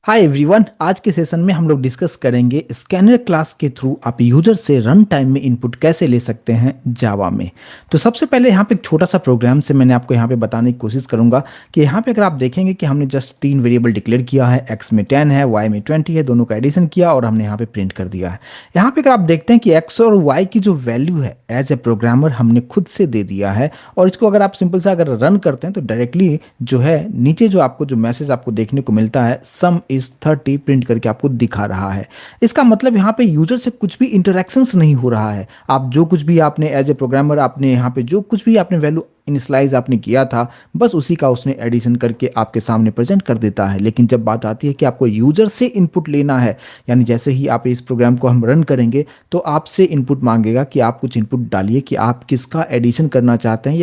Hi everyone, आज के session में हम लोग डिस्कस करेंगे स्कैनर क्लास के थ्रू आप यूजर से रन टाइम में इनपुट कैसे ले सकते हैं जावा में। तो सबसे पहले यहाँ पे एक छोटा सा प्रोग्राम से मैंने आपको यहाँ पे बताने की कोशिश करूंगा कि यहाँ पे अगर आप देखेंगे कि हमने जस्ट 3 वेरिएबल डिक्लेयर किया है, एक्स में 10 है, वाई में 20 है, दोनों का एडिशन किया और हमने यहाँ पे प्रिंट कर दिया है। यहाँ पे अगर आप देखते हैं कि एक्स और वाई की जो वैल्यू है एज ए प्रोग्रामर हमने खुद से दे दिया है, और इसको अगर आप सिंपल सा अगर रन करते हैं तो डायरेक्टली जो है नीचे जो आपको जो मैसेज आपको देखने को मिलता है सम इज 30 प्रिंट करके आपको दिखा रहा है। इसका मतलब यहाँ पे यूजर से कुछ भी इंटरेक्शंस नहीं हो रहा है। आप जो कुछ भी आपने एज ए प्रोग्रामर आपने यहाँ पे जो कुछ भी आपने वैल्यू इनिशलाइज आपने किया था बस उसी का उसने एडिशन करके आपके सामने प्रेजेंट कर देता है। लेकिन जब बात आती है कि आपको यूजर से इनपुट लेना है, यानी जैसे ही आप इस प्रोग्राम को हम रन करेंगे तो आपसे इनपुट मांगेगा कि आप कुछ इनपुट डालिए कि आप किसका एडिशन करना चाहते हैं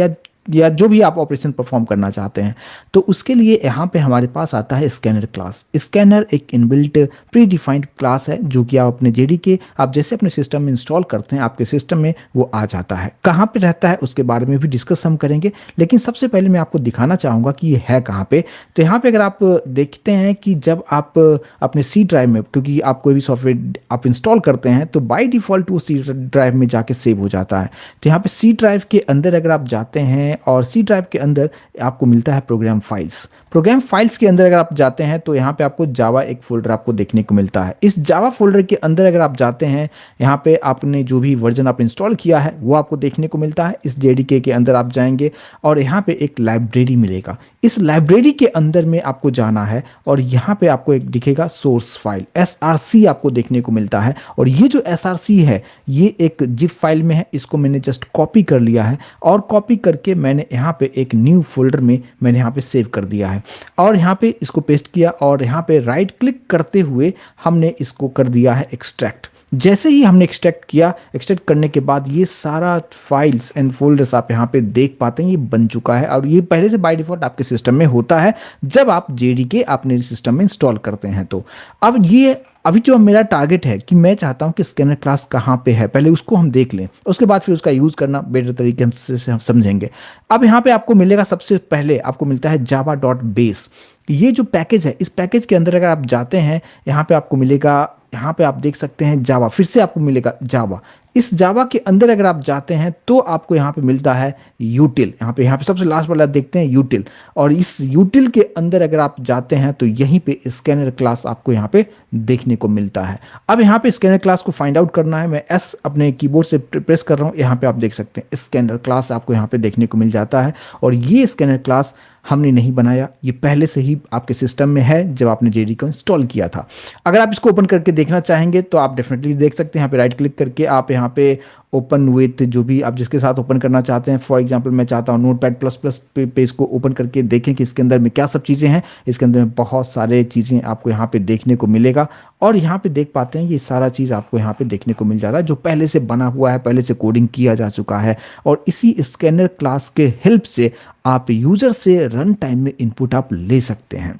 या जो भी आप ऑपरेशन परफॉर्म करना चाहते हैं। तो उसके लिए यहाँ पे हमारे पास आता है स्कैनर क्लास। स्कैनर एक इनबिल्ट प्री डिफाइंड क्लास है जो कि आप अपने जेडीके आप जैसे अपने सिस्टम में इंस्टॉल करते हैं आपके सिस्टम में वो आ जाता है। कहाँ पे रहता है उसके बारे में भी डिस्कस हम करेंगे, लेकिन सबसे पहले मैं आपको दिखाना चाहूँगा कि ये है कहाँ पे। तो यहाँ पे अगर आप देखते हैं कि जब आप अपने सी ड्राइव में, क्योंकि आप कोई भी सॉफ्टवेयर आप इंस्टॉल करते हैं तो बाय डिफ़ॉल्ट वो सी ड्राइव में जाके सेव हो जाता है। तो यहाँ पे सी ड्राइव के अंदर अगर आप जाते हैं और सी ड्राइव के अंदर आपको मिलता है प्रोग्राम फाइल्स। प्रोग्राम फाइल्स के अंदर अगर आप जाते हैं तो यहाँ पे आपको जावा एक फोल्डर आपको देखने को मिलता है। इस जावा फोल्डर के अंदर अगर आप जाते हैं, यहाँ पे आपने जो भी वर्जन आप इंस्टॉल किया है वो आपको देखने को मिलता है। इस जेडीके के अंदर आप जाएंगे और यहाँ पे एक लाइब्रेरी मिलेगा। इस लाइब्रेरी के अंदर में आपको जाना है और यहाँ पे आपको एक दिखेगा सोर्स फाइल एसआरसी आपको देखने को मिलता है। और ये जो एसआरसी है ये एक जिप फाइल में है, इसको मैंने जस्ट कॉपी कर लिया है और कॉपी करके मैंने यहाँ पे एक न्यू फोल्डर में मैंने यहाँ पे सेव कर दिया है और यहाँ पे इसको पेस्ट किया और यहाँ पे राइट क्लिक करते हुए हमने इसको कर दिया है एक्सट्रैक्ट। जैसे ही हमने एक्सट्रैक्ट किया, एक्सट्रैक्ट करने के बाद ये सारा फाइल्स एंड फोल्डर्स आप यहाँ पे देख पाते हैं, ये बन चुका है और ये पहले से बाय डिफॉल्ट आपके सिस्टम में होता है जब आप जेडीके अपने सिस्टम में इंस्टॉल करते हैं। तो अब ये अभी जो मेरा टारगेट है कि मैं चाहता हूं कि स्कैनर क्लास कहाँ पे है, पहले उसको हम देख लें, उसके बाद फिर उसका यूज़ करना बेटर तरीके से हम समझेंगे। अब यहाँ पे आपको मिलेगा, सबसे पहले आपको मिलता है जावा डॉट बेस। ये जो पैकेज है इस पैकेज के अंदर अगर आप जाते हैं यहाँ पे आपको मिलेगा, यहाँ पे आप देख सकते हैं जावा, फिर से आपको मिलेगा जावा। इस जावा के अंदर अगर आप जाते हैं तो आपको यहाँ पे मिलता है यूटिल। यहाँ पे सबसे लास्ट वाला देखते हैं यूटिल, और इस यूटिल के अंदर अगर आप जाते हैं तो यहीं पे स्कैनर क्लास आपको यहाँ पे देखने को मिलता है। अब यहाँ पे स्कैनर क्लास को फाइंड आउट करना है, मैं एस अपने कीबोर्ड से प्रेस कर रहा हूँ। यहाँ पे आप देख सकते हैं स्कैनर क्लास आपको यहाँ पे देखने को मिल जाता है और ये स्कैनर क्लास हमने नहीं बनाया, ये पहले से ही आपके सिस्टम में है जब आपने जेडी को इंस्टॉल किया था। अगर आप इसको ओपन करके देखना चाहेंगे तो आप डेफिनेटली देख सकते हैं। यहाँ पे राइट क्लिक करके आप यहाँ पे ओपन विथ जो भी आप जिसके साथ ओपन करना चाहते हैं, फॉर एग्जांपल मैं चाहता हूँ नोटपैड प्लस प्लस पे इसको ओपन करके देखें कि इसके अंदर में क्या सब चीज़ें हैं। इसके अंदर में बहुत सारे चीज़ें आपको यहाँ पे देखने को मिलेगा और यहाँ पे देख पाते हैं ये सारा चीज़ आपको यहाँ पे देखने को मिल जा रहा है जो पहले से बना हुआ है, पहले से कोडिंग किया जा चुका है और इसी स्कैनर क्लास के हेल्प से आप यूज़र से रन टाइम में इनपुट आप ले सकते हैं।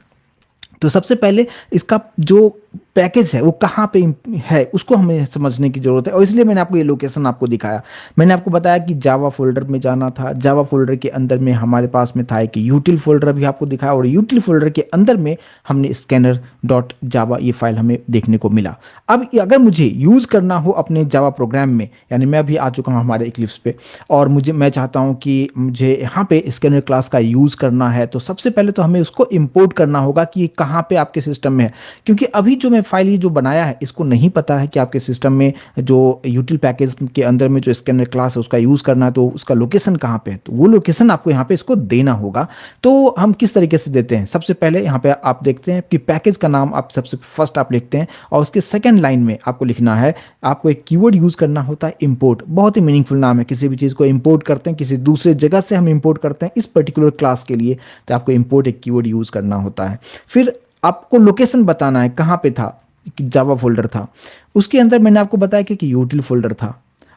तो सबसे पहले इसका जो पैकेज है वो कहाँ पे है उसको हमें समझने की ज़रूरत है और इसलिए मैंने आपको ये लोकेशन आपको दिखाया। मैंने आपको बताया कि जावा फोल्डर में जाना था, जावा फोल्डर के अंदर में हमारे पास में था कि यूटिल फोल्डर भी आपको दिखाया और यूटिल फोल्डर के अंदर में हमने स्कैनर डॉट जावा ये फाइल हमें देखने को मिला। अब अगर मुझे यूज़ करना हो अपने जावा प्रोग्राम में, यानी मैं अभी आ चुका हूँ हमारे इक्लिप्स पे और मैं चाहता हूँ कि मुझे यहाँ पे स्कैनर क्लास का यूज़ करना है, तो सबसे पहले तो हमें उसको इम्पोर्ट करना होगा कि ये कहाँ पे आपके सिस्टम में है। क्योंकि अभी जो मैं फाइल ये जो बनाया है इसको नहीं पता है कि आपके सिस्टम में जो यूटिल पैकेज के अंदर में जो स्कैनर क्लास है उसका यूज़ करना है तो उसका लोकेशन कहाँ पे है, तो वो लोकेशन आपको यहाँ पे इसको देना होगा। तो हम किस तरीके से देते हैं, सबसे पहले यहाँ पे आप देखते हैं कि पैकेज का नाम आप सबसे फर्स्ट आप लिखते हैं और उसके सेकेंड लाइन में आपको लिखना है, आपको एक कीवर्ड यूज़ करना होता है इम्पोर्ट। बहुत ही मीनिंगफुल नाम है, किसी भी चीज़ को इम्पोर्ट करते हैं, किसी दूसरे जगह से हम इम्पोर्ट करते हैं इस पर्टिकुलर क्लास के लिए, तो आपको इम्पोर्ट एक कीवर्ड यूज़ करना होता है। फिर आपको लोकेशन बताना है कहाँ पे था, कि जावा फोल्डर था, उसके अंदर मैंने आपको बताया कि यूटिल फोल्डर था।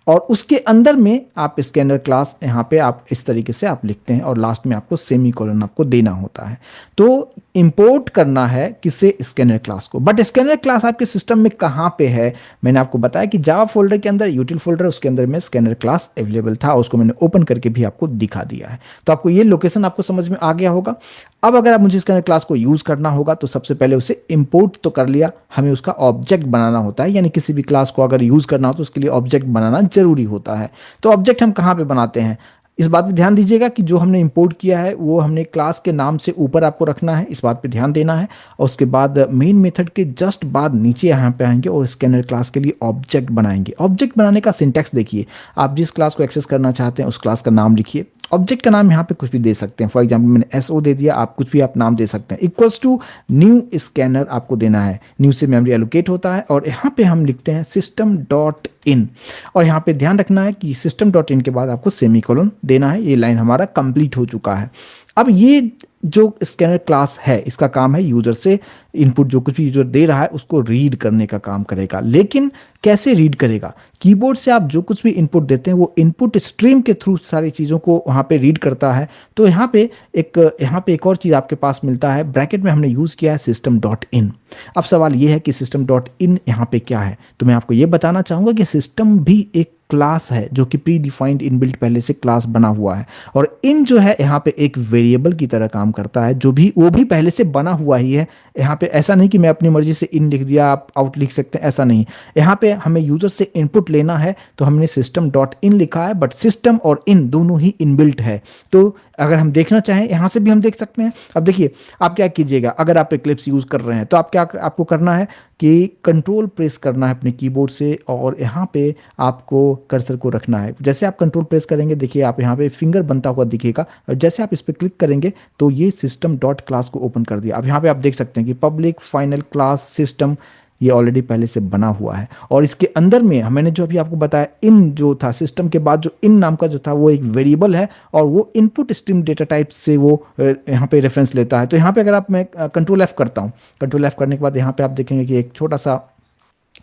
और उसके अंदर में आप स्कैनर क्लास यहाँ पे आप इस तरीके से आप लिखते हैं और लास्ट में आपको सेमी कोलन आपको देना होता है। तो इंपोर्ट करना है किसे, स्कैनर क्लास को। बट स्कैनर क्लास आपके सिस्टम में कहाँ पे है, मैंने आपको बताया कि जावा फोल्डर के अंदर यूटिल फोल्डर, उसके अंदर में स्कैनर क्लास अवेलेबल था, उसको मैंने ओपन करके भी आपको दिखा दिया है। तो आपको ये लोकेशन आपको समझ में आ गया होगा। अब अगर आप मुझे स्कैनर क्लास को यूज करना होगा तो सबसे पहले उसे इंपोर्ट तो कर लिया, हमें उसका ऑब्जेक्ट बनाना होता है, यानी किसी भी क्लास को अगर यूज करना हो तो उसके लिए ऑब्जेक्ट बनाना जरूरी होता है। तो ऑब्जेक्ट हम कहाँ पे बनाते हैं, इस बात पे ध्यान दीजिएगा कि जो हमने इंपोर्ट किया है वो हमने क्लास के नाम से ऊपर आपको रखना है, इस बात पे ध्यान देना है। और उसके बाद मेन मेथड के जस्ट बाद नीचे यहाँ पे आएंगे और स्कैनर क्लास के लिए ऑब्जेक्ट बनाएंगे। ऑब्जेक्ट बनाने का सिंटैक्स देखिए, आप जिस क्लास को एक्सेस करना चाहते हैं उस क्लास का नाम लिखिए। ऑब्जेक्ट का नाम यहाँ पे कुछ भी दे सकते हैं, फॉर एग्जाम्पल मैंने एसओ दे दिया, आप कुछ भी आप नाम दे सकते हैं। इक्वल्स टू न्यू स्कैनर आपको देना है, न्यू से मेमोरी एलोकेट होता है और यहाँ पे हम लिखते हैं सिस्टम डॉट इन। और यहाँ पे ध्यान रखना है कि सिस्टम डॉट इन के बाद आपको सेमीकोलन देना है। ये लाइन हमारा कंप्लीट हो चुका है। अब ये जो स्कैनर क्लास है इसका काम है यूजर से इनपुट, जो कुछ भी यूजर दे रहा है उसको रीड करने का काम करेगा। लेकिन कैसे रीड करेगा, कीबोर्ड से आप जो कुछ भी इनपुट देते हैं वो इनपुट स्ट्रीम के थ्रू सारी चीज़ों को वहाँ पे रीड करता है। तो यहाँ पे एक और चीज़ आपके पास मिलता है, ब्रैकेट में हमने यूज़ किया है सिस्टम डॉट इन। अब सवाल ये है कि सिस्टम डॉट इन यहाँ पे क्या है, तो मैं आपको ये बताना चाहूँगा कि सिस्टम भी एक क्लास है जो कि प्री डिफाइंड इनबिल्ट पहले से क्लास बना हुआ है। और इन जो है यहाँ पे एक वेरिएबल की तरह काम करता है, जो भी वो भी पहले से बना हुआ ही है। यहाँ पे ऐसा नहीं कि मैं अपनी मर्जी से इन लिख दिया आप आउट लिख सकते हैं, ऐसा नहीं। यहाँ पे हमें यूजर से इनपुट लेना है तो हमने सिस्टम डॉट इन लिखा है, बट सिस्टम और इन दोनों ही इनबिल्ट है। तो अगर हम देखना चाहें यहाँ से भी हम देख सकते हैं। अब देखिए आप क्या कीजिएगा, अगर आप इक्लिप्स यूज कर रहे हैं तो आपको करना है कि कंट्रोल प्रेस करना है अपने कीबोर्ड से और यहाँ पे आपको कर्सर को रखना है। जैसे आप कंट्रोल प्रेस करेंगे देखिए आप यहाँ पे फिंगर बनता हुआ दिखेगा और जैसे आप इस पर क्लिक करेंगे तो ये सिस्टम डॉट क्लास को ओपन कर दिया। अब यहाँ पे आप देख सकते हैं कि पब्लिक फाइनल क्लास सिस्टम ये ऑलरेडी पहले से बना हुआ है। और इसके अंदर में मैंने जो अभी आपको बताया इन जो था, सिस्टम के बाद जो इन नाम का जो था वो एक वेरिएबल है और वो इनपुट स्ट्रीम डेटा टाइप से वो यहाँ पे रेफरेंस लेता है। तो यहाँ पे अगर आप मैं कंट्रोल एफ करता हूँ, कंट्रोल एफ करने के बाद यहाँ पे आप देखेंगे कि एक छोटा सा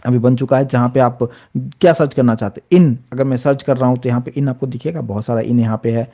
अभी बन चुका है जहाँ पे आप क्या सर्च करना चाहते हैं। इन अगर मैं सर्च कर रहा हूँ तो यहाँ पे इन आपको दिखेगा, बहुत सारा इन यहाँ पे है।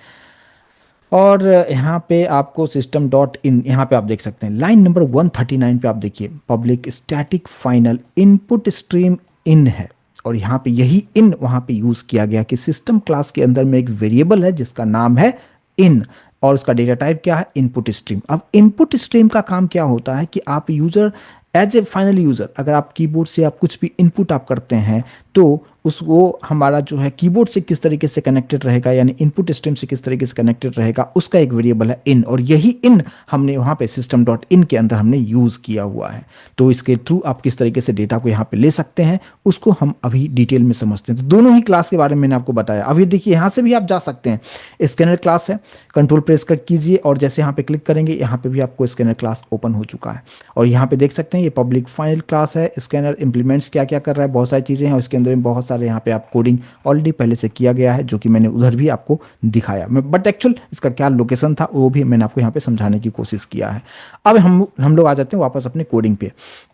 और यहाँ पे आपको सिस्टम डॉट इन यहाँ पे आप देख सकते हैं लाइन नंबर 139 पे आप देखिए public static final input stream in है। और यहाँ पे यही इन वहाँ पे यूज़ किया गया कि सिस्टम क्लास के अंदर में एक वेरिएबल है जिसका नाम है इन और उसका डेटा टाइप क्या है, इनपुट स्ट्रीम। अब इनपुट स्ट्रीम का काम क्या होता है कि आप user as a final user अगर आप कीबोर्ड से आप कुछ भी इनपुट आप करते हैं तो वो हमारा जो है कीबोर्ड से किस तरीके से कनेक्टेड रहेगा, यानी इनपुट स्ट्रीम से किस तरीके से कनेक्टेड रहेगा, उसका एक वेरिएबल है इन। और यही इन हमने वहाँ पे सिस्टम डॉट इन के अंदर हमने यूज़ किया हुआ है। तो इसके थ्रू आप किस तरीके से डेटा को यहाँ पे ले सकते हैं उसको हम अभी डिटेल में समझते हैं। तो दोनों ही क्लास के बारे में मैंने आपको बताया। अभी देखिए यहाँ से भी आप जा सकते हैं, स्कैनर क्लास है, कंट्रोल प्रेस कर कीजिए और जैसे यहाँ पे क्लिक करेंगे यहाँ पे भी आपको स्कैनर क्लास ओपन हो चुका है। और यहाँ पे देख सकते हैं ये पब्लिक फाइनल क्लास है, स्कैनर इंप्लीमेंट्स क्या क्या कर रहा है, बहुत सारी चीज़ें हैं। उसके अंदर में बहुत सारे यहाँ पे आप कोडिंग ऑलरेडी पहले से किया गया है जो कि मैंने उधर भी आपको दिखाया। बट एक्चुअल इसका क्या लोकेशन था वो भी मैंने आपको यहाँ पे समझाने की कोशिश किया है। अब हम लोग आ जाते हैं वापस अपने कोडिंग पे।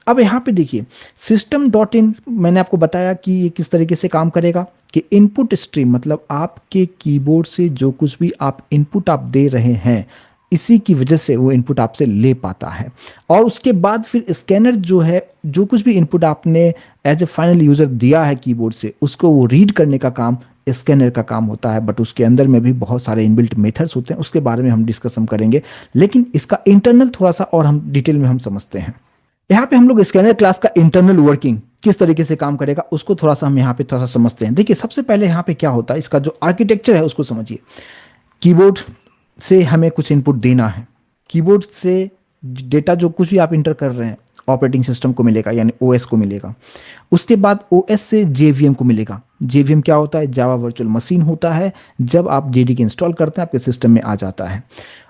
अब यहाँ पे देखिए सिस्टम डॉट इन मैंने आपको बताया कि ये किस तरीके से काम करेगा कि इनपुट स्ट्रीम मतलब आपके कीबोर्ड से जो कुछ भी आप इनपुट आप दे रहे हैं इसी की वजह से वो इनपुट आपसे ले पाता है। और उसके बाद फिर स्कैनर जो है जो कुछ भी इनपुट आपने एज ए फाइनल यूज़र दिया है कीबोर्ड से उसको वो रीड करने का काम स्कैनर का काम होता है। बट उसके अंदर में भी बहुत सारे इनबिल्ट मेथड्स होते हैं, उसके बारे में हम डिस्कस हम करेंगे, लेकिन इसका इंटरनल थोड़ा सा और हम डिटेल में हम समझते हैं। यहाँ पे हम लोग स्कैनर क्लास का इंटरनल वर्किंग किस तरीके से काम करेगा उसको थोड़ा सा हम यहाँ पे थोड़ा सा समझते हैं। देखिए सबसे पहले यहाँ पे क्या होता है, इसका जो आर्किटेक्चर है उसको समझिए। कीबोर्ड से हमें कुछ इनपुट देना है, कीबोर्ड से डेटा जो कुछ भी आप इंटर कर रहे हैं ऑपरेटिंग सिस्टम को मिलेगा यानी ओएस को मिलेगा। उसके बाद ओएस से जेवीएम को मिलेगा। जेवीएम क्या होता है, जावा वर्चुअल मशीन होता है। जब आप जेडीके इंस्टॉल करते हैं आपके सिस्टम में आ जाता है।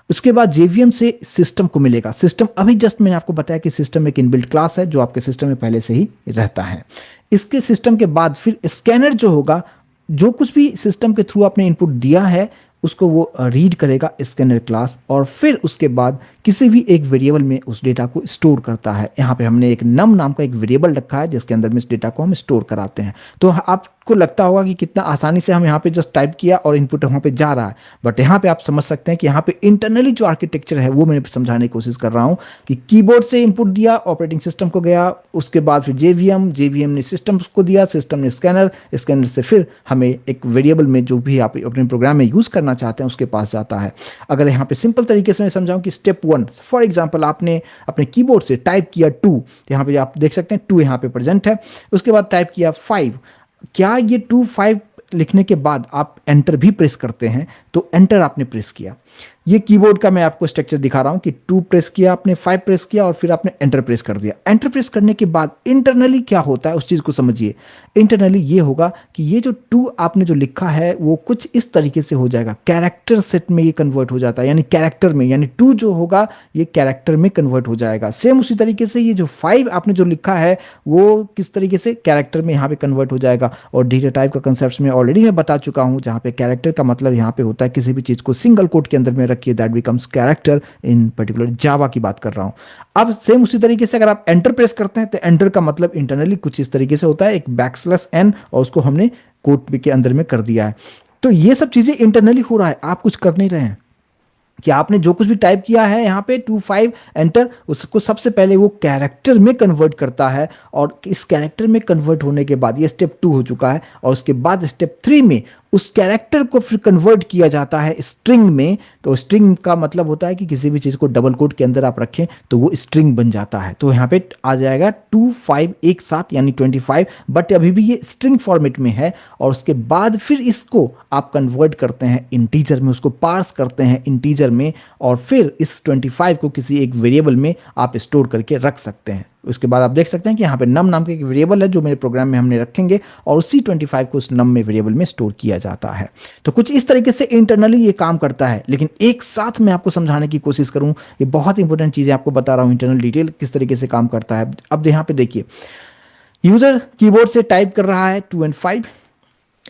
उसके बाद जेवीएम से सिस्टम को मिलेगा। सिस्टम अभी जस्ट मैंने आपको बताया कि सिस्टम एक इनबिल्ट क्लास है जो आपके सिस्टम में पहले से ही रहता है। इसके सिस्टम के बाद फिर स्कैनर जो होगा, जो कुछ भी सिस्टम के थ्रू आपने इनपुट दिया है उसको वो रीड करेगा स्कैनर क्लास और फिर उसके बाद किसी भी एक वेरिएबल में उस डेटा को स्टोर करता है। यहाँ पे हमने एक नम नाम का एक वेरिएबल रखा है जिसके अंदर में इस डेटा को हम स्टोर कराते हैं। तो आप आपको लगता होगा कि कितना आसानी से हम यहाँ पे जस्ट टाइप किया और इनपुट वहाँ पे जा रहा है, बट यहाँ पे आप समझ सकते हैं कि यहाँ पे इंटरनली जो आर्किटेक्चर है वो मैं समझाने की कोशिश कर रहा हूँ कि कीबोर्ड से इनपुट दिया, ऑपरेटिंग सिस्टम को गया, उसके बाद फिर जेवीएम, जेवीएम ने सिस्टम को दिया, सिस्टम ने स्कैनर, स्कैनर से फिर हमें एक वेरिएबल में जो भी आप अपने प्रोग्राम में यूज़ करना चाहते हैं उसके पास जाता है। अगर यहाँ पे सिंपल तरीके से मैं समझाऊँ कि स्टेप वन, फॉर एग्जाम्पल आपने अपने कीबोर्ड से टाइप किया 2, यहाँ पे आप देख सकते हैं 2 यहाँ पे प्रेजेंट है, उसके बाद टाइप किया 5। क्या ये 2 5 लिखने के बाद आप एंटर भी प्रेस करते हैं? तो एंटर आपने प्रेस किया, ये कीबोर्ड का मैं आपको स्ट्रक्चर दिखा रहा हूं कि 2 प्रेस किया आपने, 5 प्रेस किया और फिर आपने एंटर प्रेस कर दिया। एंटर प्रेस करने के बाद इंटरनली क्या होता है उस चीज को समझिए। इंटरनली ये होगा कि ये जो 2 आपने जो लिखा है वो कुछ इस तरीके से हो जाएगा, कैरेक्टर सेट में ये कन्वर्ट हो जाता है, यानी कैरेक्टर में, यानी 2 जो होगा ये कैरेक्टर में कन्वर्ट हो जाएगा। सेम उसी तरीके से ये जो 5 आपने जो लिखा है वो किस तरीके से कैरेक्टर में यहाँ पे कन्वर्ट हो जाएगा। और डेटा टाइप का कंसेप्ट में ऑलरेडी मैं बता चुका हूँ, जहाँ पे कैरेक्टर का मतलब यहाँ पे होता है किसी भी चीज को सिंगल कोट के अंदर में रखिए, that becomes character. In particular Java की बात कर रहा हूं। अब सेम उसी तरीके से अगर आप एंटर प्रेस करते हैं तो एंटर का मतलब इंटरनली कुछ इस तरीके से होता है, एक बैकस्लैश एन, और उसको हमने कोट के अंदर में कर दिया है। तो ये सब चीजें इंटरनली हो रहा है, आप कुछ कर नहीं रहे हैं कि आपने जो कुछ भी टाइप किया है यहाँ पे 2 5 एंटर, उसको सबसे पहले वो कैरेक्टर में कन्वर्ट करता है, और इस कैरेक्टर में कन्वर्ट होने के बाद ये स्टेप 2 हो चुका है, और उसके बाद स्टेप 3 में उस कैरेक्टर को फिर कन्वर्ट किया जाता है स्ट्रिंग में। तो स्ट्रिंग का मतलब होता है कि किसी भी चीज़ को डबल कोट के अंदर आप रखें तो वो स्ट्रिंग बन जाता है। तो यहाँ पे आ जाएगा 2 5 एक साथ यानी 25, बट अभी भी ये स्ट्रिंग फॉर्मेट में है। और उसके बाद फिर इसको आप कन्वर्ट करते हैं इंटीजर में, उसको पार्स करते हैं इंटीजर में, और फिर इस 25 को किसी एक वेरिएबल में आप स्टोर करके रख सकते हैं। उसके बाद आप देख सकते हैं कि यहाँ पे नम नाम का एक वेरिएबल है जो मेरे प्रोग्राम में हमने रखेंगे, और उसी 25 को उस नम में वेरिएबल में स्टोर किया जाता है। तो कुछ इस तरीके से इंटरनली ये काम करता है, लेकिन एक साथ मैं आपको समझाने की कोशिश करूँ, ये बहुत इंपॉर्टेंट चीज़ें आपको बता रहा हूँ, इंटरनल डिटेल किस तरीके से काम करता है। अब यहाँ पे देखिए, यूजर कीबोर्ड से टाइप कर रहा है 2 एंड 5।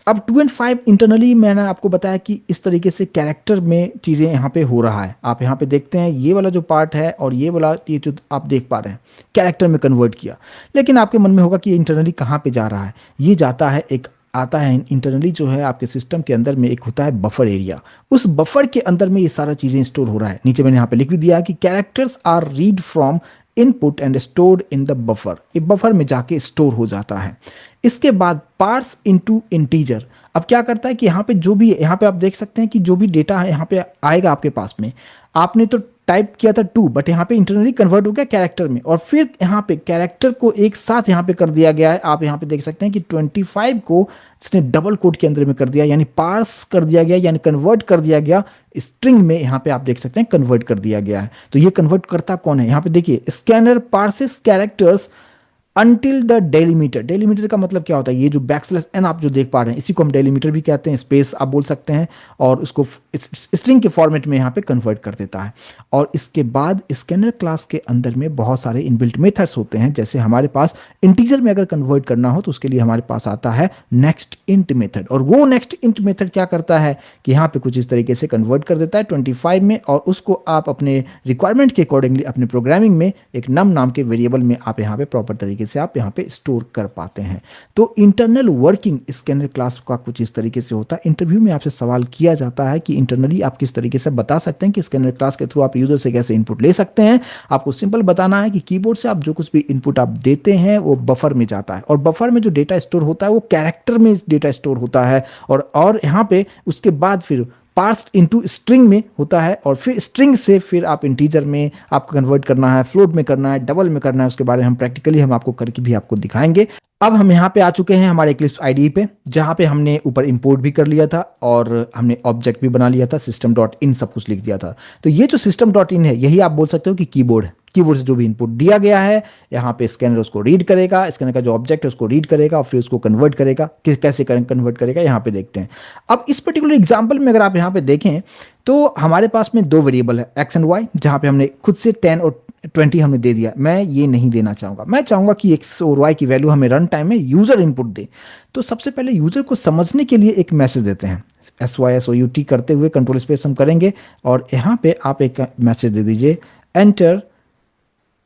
अब 2 एंड 5 इंटरनली मैंने आपको बताया कि इस तरीके से कैरेक्टर में चीज़ें यहाँ पे हो रहा है। आप यहाँ पे देखते हैं ये वाला जो पार्ट है और ये वाला, ये जो आप देख पा रहे हैं कैरेक्टर में कन्वर्ट किया, लेकिन आपके मन में होगा कि ये इंटरनली कहाँ पे जा रहा है। ये जाता है, एक आता है इंटरनली जो है आपके सिस्टम के अंदर में, एक होता है बफर एरिया। उस बफर के अंदर में ये सारा चीज़ें स्टोर हो रहा है। नीचे मैंने यहाँ पे लिख भी दिया है कि characters are read from input and stored in the buffer, ये बफर में जाके स्टोर हो जाता है। इसके बाद पार्स इनटू इंटीजर। अब क्या करता है कि यहाँ पे जो भी, यहाँ पे आप देख सकते हैं कि जो भी डेटा है यहाँ पे आएगा आपके पास में, आपने तो टाइप किया था 2, बट यहाँ पे इंटरनली कन्वर्ट हो गया कैरेक्टर में, और फिर यहाँ पे कैरेक्टर को एक साथ यहाँ पे कर दिया गया है। आप यहाँ पे देख सकते हैं कि 25 को इसने डबल कोट के अंदर में कर दिया, यानी पार्स कर दिया गया, यानी कन्वर्ट कर दिया गया स्ट्रिंग में। यहाँ पे आप देख सकते हैं कन्वर्ट कर दिया गया है। तो ये कन्वर्ट करता कौन है? यहाँ पे देखिए, scanner purchase characters until the delimiter. Delimiter का मतलब क्या होता है? ये जो बैकस्लैश एन आप जो देख पा रहे हैं, इसी को हम डेलीमीटर भी कहते हैं, स्पेस आप बोल सकते हैं, और उसको स्ट्रिंग के फॉर्मेट में यहाँ पे कन्वर्ट कर देता है। और इसके बाद स्कैनर क्लास के अंदर में बहुत सारे इनबिल्ट मेथड्स होते हैं। जैसे हमारे पास इंटीजर में अगर कन्वर्ट करना हो तो उसके लिए हमारे पास आता है नेक्स्ट इंट मेथड, और वो नेक्स्ट इंट मेथड क्या करता है कि यहाँ पे कुछ इस तरीके से कन्वर्ट कर देता है 25 में, और उसको आप अपने रिक्वायरमेंट के अकॉर्डिंगली अपने प्रोग्रामिंग में एक नम नाम के वेरिएबल में आप यहाँ पे प्रॉपर तरीके से आप यहाँ पे स्टोर कर पाते हैं। तो इंटरनल वर्किंग स्कैनर क्लास का कुछ इस तरीके से होता है। इंटरव्यू में आपसे सवाल किया जाता है कि इंटरनली आप किस तरीके से बता सकते हैं कि स्कैनर क्लास के थ्रू आप यूजर से कैसे इनपुट ले सकते हैं। आपको सिंपल बताना है कि कीबोर्ड से आप जो कुछ भी इनपुट आप देते हैं वो बफर में जाता है, और बफर में जो डेटा स्टोर होता है वो कैरेक्टर में डेटा स्टोर होता है, और यहाँ पे उसके बाद फिर पार्स इनटू स्ट्रिंग में होता है, और फिर स्ट्रिंग से फिर आप इंटीजर में आपको कन्वर्ट करना है, फ्लोट में करना है, डबल में करना है, उसके बारे में हम प्रैक्टिकली हम आपको करके भी आपको दिखाएंगे। अब हम यहाँ पे आ चुके हैं हमारे इक्लिप्स आईडी पे, जहाँ पे हमने ऊपर इंपोर्ट भी कर लिया था और हमने ऑब्जेक्ट भी बना लिया था, सिस्टम डॉट इन सब कुछ लिख दिया था। तो ये जो सिस्टम डॉट इन है, यही आप बोल सकते हो कि कीबोर्ड है। कीबोर्ड से जो भी इनपुट दिया गया है यहाँ पे स्कैनर उसको रीड करेगा, स्कैनर का जो ऑब्जेक्ट है उसको रीड करेगा, और फिर उसको कन्वर्ट करेगा। कैसे कन्वर्ट करेगा यहाँ पे देखते हैं। अब इस पर्टिकुलर एग्जांपल में अगर आप यहाँ पे देखें तो हमारे पास में 2 वेरिएबल है, एक्स एंड वाई, जहाँ पे हमने खुद से 10 और 20 हमने दे दिया। मैं ये नहीं देना चाहूँगा, मैं चाहूँगा कि एक्स और वाई की वैल्यू हमें रन टाइम में यूज़र इनपुट दे। तो सबसे पहले यूज़र को समझने के लिए एक मैसेज देते हैं, SYSOUT करते हुए कंट्रोल स्पेस हम करेंगे, और यहाँ पे आप एक मैसेज दे दीजिए, enter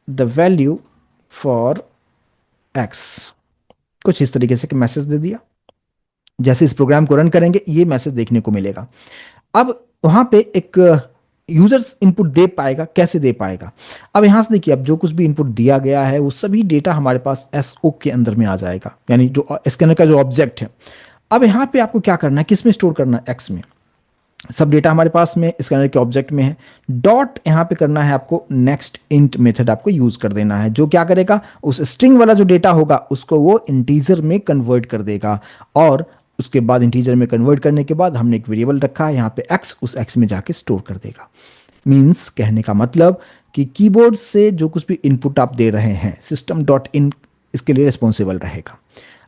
the value for x. कुछ इस तरीके से मैसेज दे दिया। जैसे इस प्रोग्राम को रन करेंगे ये मैसेज देखने को मिलेगा। अब वहां पे एक यूजर्स इनपुट दे पाएगा, कैसे दे पाएगा? अब यहां से देखिए, अब जो कुछ भी इनपुट दिया गया है वो सभी डेटा हमारे पास एसओ के अंदर में आ जाएगा, यानी जो स्कैनर का जो ऑब्जेक्ट है। अब यहाँ पे आपको क्या करना है, किस में स्टोर करना है? एक्स में। सब डेटा हमारे पास में स्कैनर के ऑब्जेक्ट में है। डॉट यहाँ पे करना है आपको, नेक्स्ट इंट मेथड आपको यूज कर देना है, जो क्या करेगा, उस स्ट्रिंग वाला जो डेटा होगा उसको वो इंटीजर में कन्वर्ट कर देगा। और उसके बाद इंटीजर में कन्वर्ट करने के बाद हमने एक वेरिएबल रखा है यहाँ पे एक्स, उस एक्स में जाके स्टोर कर देगा। मीन्स कहने का मतलब कि कीबोर्ड से जो कुछ भी इनपुट आप दे रहे हैं, सिस्टम डॉट इन इसके लिए रिस्पॉन्सिबल रहेगा।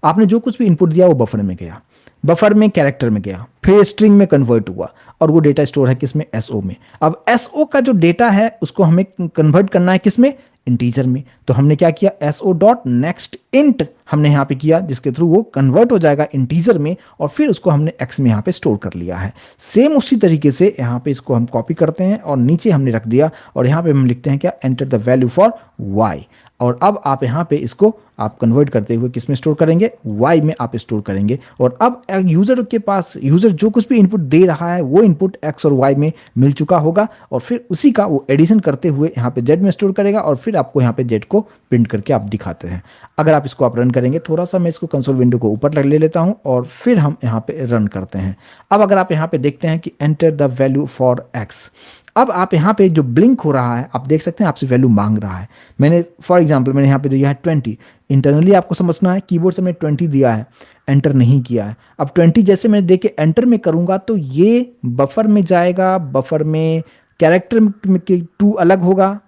आपने जो कुछ भी इनपुट दिया वो बफर में गया, बफर में कैरेक्टर में गया, फिर स्ट्रिंग में कन्वर्ट हुआ, और वो डेटा स्टोर है किसमें? एसओ में। अब एसओ का जो डेटा है उसको हमें कन्वर्ट करना है किसमें? इंटीजर में। तो हमने क्या किया, एसओ डॉट नेक्स्ट इंट हमने यहाँ पे किया, जिसके थ्रू वो कन्वर्ट हो जाएगा इंटीजर में, और फिर उसको हमने एक्स में यहाँ पे स्टोर कर लिया है। सेम उसी तरीके से यहाँ पे इसको हम कॉपी करते हैं और नीचे हमने रख दिया, और यहाँ पे हम लिखते हैं क्या, enter the value for Y. और अब आप यहाँ पे इसको आप कन्वर्ट करते हुए किस में स्टोर करेंगे? वाई में आप स्टोर करेंगे। और अब यूजर के पास, यूजर जो कुछ भी इनपुट दे रहा है वो इनपुट एक्स और वाई में मिल चुका होगा, और फिर उसी का वो एडिशन करते हुए यहाँ पे जेड में स्टोर करेगा, और फिर आपको यहाँ पे जेड को प्रिंट करके आप दिखाते हैं। अगर आप इसको आप रन करेंगे, थोड़ा सा मैं इसको कंसोल विंडो को ऊपर ले लेता हूँ और फिर हम यहाँ पे रन करते हैं। अब अगर आप यहाँ पे देखते हैं कि enter the value for x, अब आप यहाँ पे जो ब्लिंक हो रहा है आप देख सकते हैं, आपसे वैल्यू मांग रहा है। मैंने फॉर एग्जांपल मैंने यहाँ पे दिया है 20। इंटरनली आपको समझना है, कीबोर्ड से मैंने 20 दिया है, एंटर नहीं किया है। अब 20 जैसे मैंने देख के एंटर में करूंगा तो ये बफर में जाएगा, बफर में कैरेक्टर में 2 अलग होगा,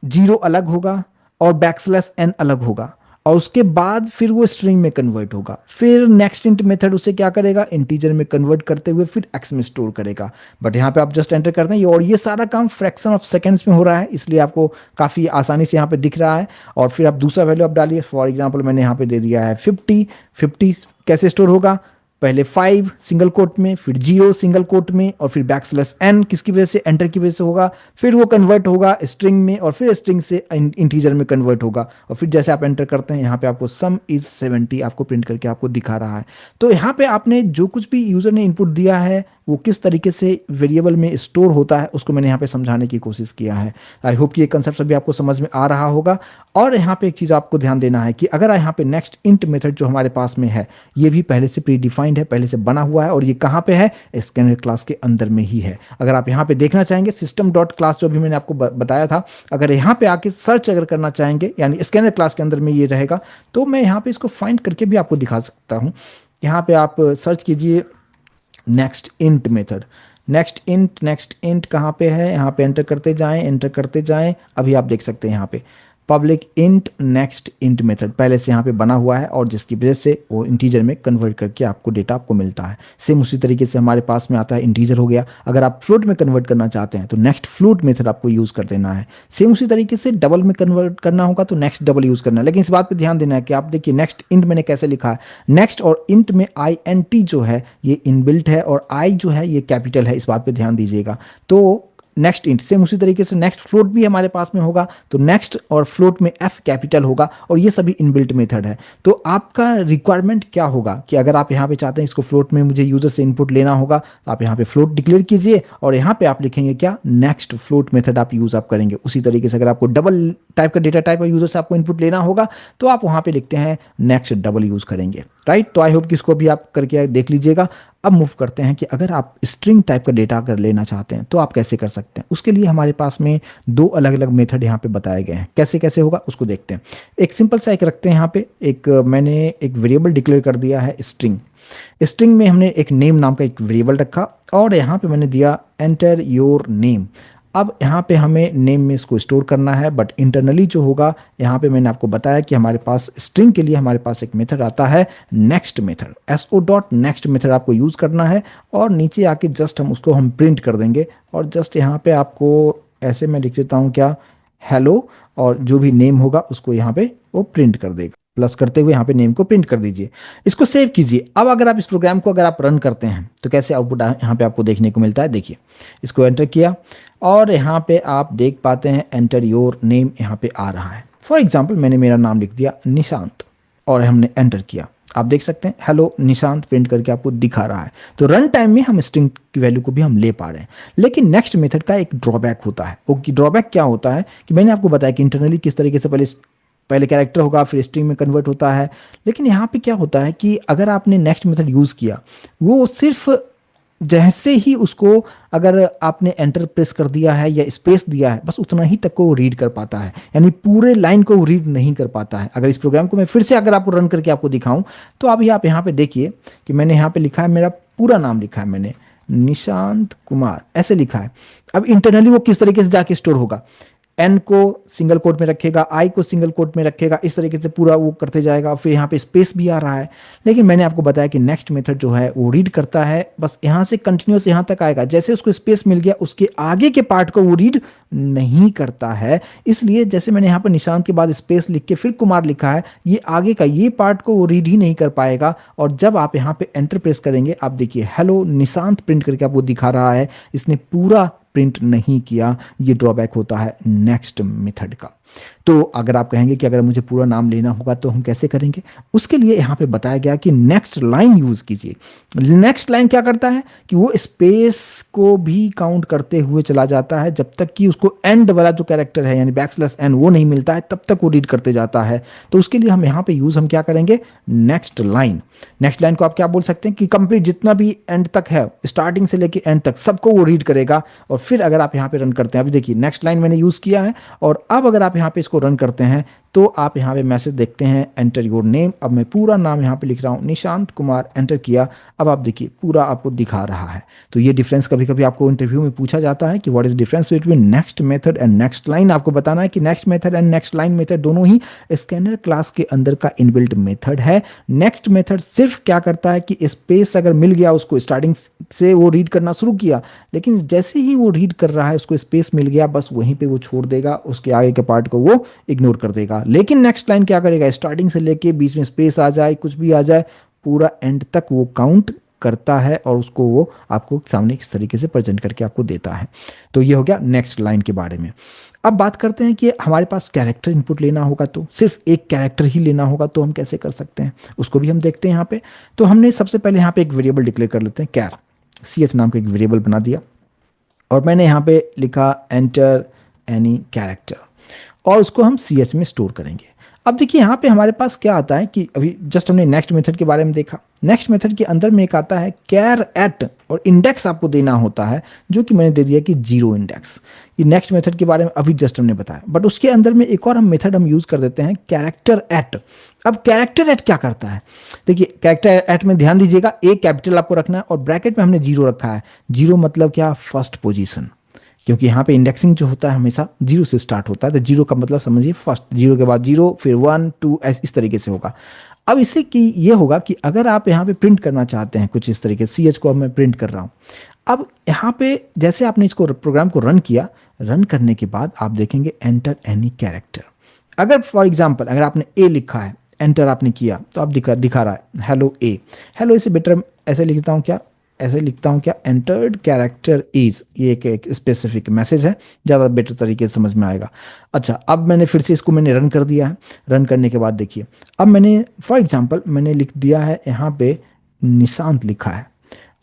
0 अलग होगा, और बैकस्लैश एन अलग होगा, और उसके बाद फिर वो स्ट्रिंग में कन्वर्ट होगा। फिर नेक्स्ट इंट मेथड उसे क्या करेगा, इंटीजर में कन्वर्ट करते हुए फिर एक्स में स्टोर करेगा। बट यहाँ पे आप जस्ट एंटर करते हैं, और ये सारा काम फ्रैक्शन ऑफ सेकंड्स में हो रहा है, इसलिए आपको काफ़ी आसानी से यहाँ पे दिख रहा है। और फिर आप दूसरा वैल्यू आप डालिए, फॉर एग्जाम्पल मैंने यहाँ पे दे दिया है 50। 50 कैसे स्टोर होगा, पहले 5 सिंगल कोट में, फिर 0 सिंगल कोट में, और फिर बैकस्लैश एन किसकी वजह से, एंटर की वजह से होगा। फिर वो कन्वर्ट होगा स्ट्रिंग में, और फिर स्ट्रिंग से इंटीजर में कन्वर्ट होगा, और फिर जैसे आप एंटर करते हैं यहाँ पे आपको सम इज 70 आपको प्रिंट करके आपको दिखा रहा है। तो यहाँ पे आपने जो कुछ भी यूजर ने इनपुट दिया है वो किस तरीके से वेरिएबल में स्टोर होता है उसको मैंने यहाँ पे समझाने की कोशिश किया है। आई होप कि ये कंसेप्ट अभी आपको समझ में आ रहा होगा। और यहाँ पे एक चीज़ आपको ध्यान देना है कि अगर यहाँ पे नेक्स्ट इंट मेथड जो हमारे पास में है ये भी पहले से प्री डिफाइंड है, पहले से बना हुआ है, और ये कहाँ पे है, स्कैनर क्लास के अंदर में ही है। अगर आप यहाँ पे देखना चाहेंगे सिस्टम डॉट क्लास जो भी मैंने आपको बताया था, अगर यहाँ पे आके सर्च अगर करना चाहेंगे, यानी स्कैनर क्लास के अंदर में ये रहेगा, तो मैं यहाँ पे इसको फाइंड करके भी आपको दिखा सकता हूँ। यहाँ पे आप सर्च कीजिए next int method, next int कहाँ पे है, यहाँ पे एंटर करते जाएं, एंटर करते जाएं। अभी आप देख सकते हैं यहाँ पे public int next int method पहले से यहाँ पे बना हुआ है, और जिसकी वजह से वो इंटीजर में कन्वर्ट करके आपको डेटा आपको मिलता है। सेम उसी तरीके से हमारे पास में आता है, इंटीजर हो गया, अगर आप फ्लोट में कन्वर्ट करना चाहते हैं तो नेक्स्ट फ्लोट मेथड आपको यूज़ कर देना है। सेम उसी तरीके से डबल में कन्वर्ट करना होगा तो नेक्स्ट डबल यूज़ करना है। लेकिन इस बात पर ध्यान देना है कि आप देखिए नेक्स्ट इंट मैंने कैसे लिखा है, नेक्स्ट और इंट में INT जो है ये इनबिल्ट है, और आई जो है ये कैपिटल है, इस बात पर ध्यान दीजिएगा। तो नेक्स्ट इंट सेम उसी तरीके से नेक्स्ट फ्लोट भी हमारे पास में होगा, तो नेक्स्ट और फ्लोट में F कैपिटल होगा, और ये सभी इनबिल्ट मेथड है। तो आपका रिक्वायरमेंट क्या होगा कि अगर आप यहाँ पे चाहते हैं इसको फ्लोट में मुझे यूजर से इनपुट लेना होगा, तो आप यहाँ पे फ्लोट डिक्लेयर कीजिए, और यहाँ पे आप लिखेंगे क्या, नेक्स्ट फ्लोट मेथड आप यूज आप करेंगे। उसी तरीके से अगर आपको डबल टाइप का डेटा टाइप यूजर से आपको इनपुट लेना होगा तो आप वहाँ पे लिखते हैं नेक्स्ट डबल यूज करेंगे, राइट। तो आई होप कि इसको भी आप करके देख लीजिएगा। अब मूव करते हैं कि अगर आप स्ट्रिंग टाइप का डेटा अगर लेना चाहते हैं तो आप कैसे कर सकते हैं। उसके लिए हमारे पास में 2 अलग अलग मेथड यहाँ पे बताए गए हैं, कैसे कैसे होगा उसको देखते हैं। एक सिंपल सा एक रखते हैं यहाँ पे, एक मैंने एक वेरिएबल डिक्लेयर कर दिया है स्ट्रिंग। स्ट्रिंग में हमने एक नेम नाम का एक वेरिएबल रखा, और यहाँ पे मैंने दिया एंटर योर नेम। अब यहाँ पे हमें नेम में इसको स्टोर करना है, बट इंटरनली जो होगा यहाँ पे मैंने आपको बताया कि हमारे पास स्ट्रिंग के लिए हमारे पास एक मेथड आता है next method, SO dot next method आपको यूज़ करना है, और नीचे आके जस्ट हम उसको हम प्रिंट कर देंगे। और जस्ट यहाँ पे आपको ऐसे मैं लिख देता हूँ क्या, हेलो, और जो भी नेम होगा उसको यहाँ पे वो प्रिंट कर देगा। प्लस करते हुए यहाँ पे नेम को प्रिंट कर दीजिए, इसको सेव कीजिए। अब अगर आप इस प्रोग्राम को अगर आप रन करते हैं तो कैसे आउटपुट यहाँ पे आपको देखने को मिलता है, देखिए इसको एंटर किया, और यहाँ पे आप देख पाते हैं एंटर योर नेम यहाँ पे आ रहा है। फॉर एग्जाम्पल मैंने मेरा नाम लिख दिया निशांत, और हमने एंटर किया, आप देख सकते हैं हेलो निशांत प्रिंट करके आपको दिखा रहा है। तो रन टाइम में हम स्ट्रिंग की वैल्यू को भी हम ले पा रहे हैं। लेकिन नेक्स्ट मेथड का एक ड्रॉबैक होता है। वो ड्रॉबैक क्या होता है कि मैंने आपको बताया कि इंटरनली किस तरीके से पहले पहले कैरेक्टर होगा फिर स्ट्रिंग में कन्वर्ट होता है। लेकिन यहाँ पे क्या होता है कि अगर आपने नेक्स्ट मेथड यूज़ किया, वो सिर्फ जैसे ही उसको अगर आपने एंटर प्रेस कर दिया है या स्पेस दिया है, बस उतना ही तक को वो रीड कर पाता है, यानी पूरे लाइन को वो रीड नहीं कर पाता है। अगर इस प्रोग्राम को मैं फिर से अगर आपको रन करके आपको दिखाऊं, तो अभी आप यहाँ पे देखिए कि मैंने यहाँ पे लिखा है, मेरा पूरा नाम लिखा है मैंने, निशांत कुमार ऐसे लिखा है। अब इंटरनली वो किस तरीके से जाके स्टोर होगा, एन को सिंगल कोट में रखेगा, आई को सिंगल कोट में रखेगा, इस तरीके से पूरा वो करते जाएगा। फिर यहाँ पे स्पेस भी आ रहा है। लेकिन मैंने आपको बताया कि नेक्स्ट मेथड जो है वो रीड करता है, बस यहाँ से कंटिन्यूस यहाँ तक आएगा। जैसे उसको स्पेस मिल गया, उसके आगे के पार्ट को वो रीड नहीं करता है। इसलिए जैसे मैंने यहाँ पर निशांत के बाद स्पेस लिख के फिर कुमार लिखा है, ये आगे का ये पार्ट को वो रीड ही नहीं कर पाएगा। और जब आप यहाँ पे एंटर प्रेस करेंगे, आप देखिए हेलो निशांत प्रिंट करके आपको दिखा रहा है, इसने पूरा प्रिंट नहीं किया। ये ड्रॉबैक होता है नेक्स्ट मेथड का। तो अगर आप कहेंगे कि अगर मुझे पूरा नाम लेना होगा तो हम कैसे करेंगे, उसके लिए यहाँ पे बताया गया कि नेक्स्ट लाइन यूज कीजिए। नेक्स्ट लाइन क्या करता है कि वो स्पेस को भी काउंट करते हुए चला जाता है, जब तक कि उसको एंड वाला जो कैरेक्टर है यानी बैकस्लैश एन वो नहीं मिलता है, तब तक वो रीड करते जाता है। तो उसके लिए हम यहाँ पे यूज हम क्या करेंगे, नेक्स्ट लाइन। नेक्स्ट लाइन को आप क्या बोल सकते हैं कि कंप्लीट जितना भी एंड तक है, स्टार्टिंग से लेके एंड तक सबको वो रीड करेगा। और फिर अगर आप यहाँ पे रन करते हैं, अभी देखिए नेक्स्ट लाइन मैंने यूज किया है, और अब अगर आप यहाँ पे इसको रन करते हैं तो आप यहाँ पे मैसेज देखते हैं एंटर योर नेम। अब मैं पूरा नाम यहाँ पे लिख रहा हूँ निशांत कुमार, एंटर किया। अब आप देखिए पूरा आपको दिखा रहा है। तो ये डिफरेंस कभी कभी आपको इंटरव्यू में पूछा जाता है कि what is difference between next method and next line. आपको बताना है कि next method and next line method दोनों ही स्कैनर क्लास के अंदर का इनबिल्ट मेथड है। नेक्स्ट मेथड सिर्फ क्या करता है कि स्पेस अगर मिल गया उसको, स्टार्टिंग से वो रीड करना शुरू किया, लेकिन जैसे ही वो रीड कर रहा है उसको स्पेस मिल गया, बस वहीं पे वो छोड़ देगा, उसके आगे के पार्ट को वो इग्नोर कर देगा। लेकिन नेक्स्ट लाइन क्या करेगा, स्टार्टिंग से लेके बीच में स्पेस आ जाए कुछ भी आ जाए, पूरा एंड तक वो काउंट करता है और उसको वो आपको सामने इस तरीके से प्रेजेंट करके आपको देता है। तो ये हो गया नेक्स्ट लाइन के बारे में। अब बात करते हैं कि हमारे पास कैरेक्टर इनपुट लेना होगा, तो सिर्फ एक कैरेक्टर ही लेना होगा, तो हम कैसे कर सकते हैं उसको भी हम देखते हैं यहाँ पे। तो हमने सबसे पहले यहाँ पे एक वेरिएबल डिक्लेयर कर लेते हैं, कैर ch नाम का एक वेरिएबल बना दिया, और मैंने यहाँ पे लिखा एंटर एनी कैरेक्टर, और उसको हम ch में स्टोर करेंगे। अब देखिए यहाँ पे हमारे पास क्या आता है कि अभी जस्ट हमने नेक्स्ट मेथड के बारे में देखा। नेक्स्ट मेथड के अंदर में एक आता है कैर एट, और इंडेक्स आपको देना होता है, जो कि मैंने दे दिया कि 0 इंडेक्स। ये नेक्स्ट मेथड के बारे में अभी जस्ट हमने बताया, बट उसके अंदर में एक और हम मेथड हम यूज कर देते हैं, कैरेक्टर एट। अब कैरेक्टर एट क्या करता है, देखिए कैरेक्टर एट में ध्यान दीजिएगा, एक कैपिटल आपको रखना है और ब्रैकेट में हमने 0 रखा है। 0 मतलब क्या, फर्स्ट पोजीशन, क्योंकि यहाँ पे इंडेक्सिंग जो होता है हमेशा 0 से स्टार्ट होता है। तो 0 का मतलब समझिए फर्स्ट, 0 के बाद 0 फिर 1 2 इस तरीके से होगा। अब इससे कि ये होगा कि अगर आप यहाँ पे प्रिंट करना चाहते हैं कुछ इस तरीके से, ch को अब मैं प्रिंट कर रहा हूँ। अब यहाँ पे जैसे आपने इसको प्रोग्राम को रन किया, रन करने के बाद आप देखेंगे एंटर एनी कैरेक्टर। अगर फॉर एग्जाम्पल अगर आपने ए लिखा है, एंटर आपने किया, तो आप दिखा रहा है हेलो ए। हेलो ए से बेटर ऐसे लिखता हूँ क्या, ऐसे लिखता हूँ क्या, एंटर्ड कैरेक्टर इज, ये एक स्पेसिफिक मैसेज है, ज़्यादा बेटर तरीके से समझ में आएगा। अच्छा, अब मैंने फिर से इसको मैंने रन कर दिया है। रन करने के बाद देखिए, अब मैंने फॉर एग्जांपल मैंने लिख दिया है यहाँ पे निशांत लिखा है।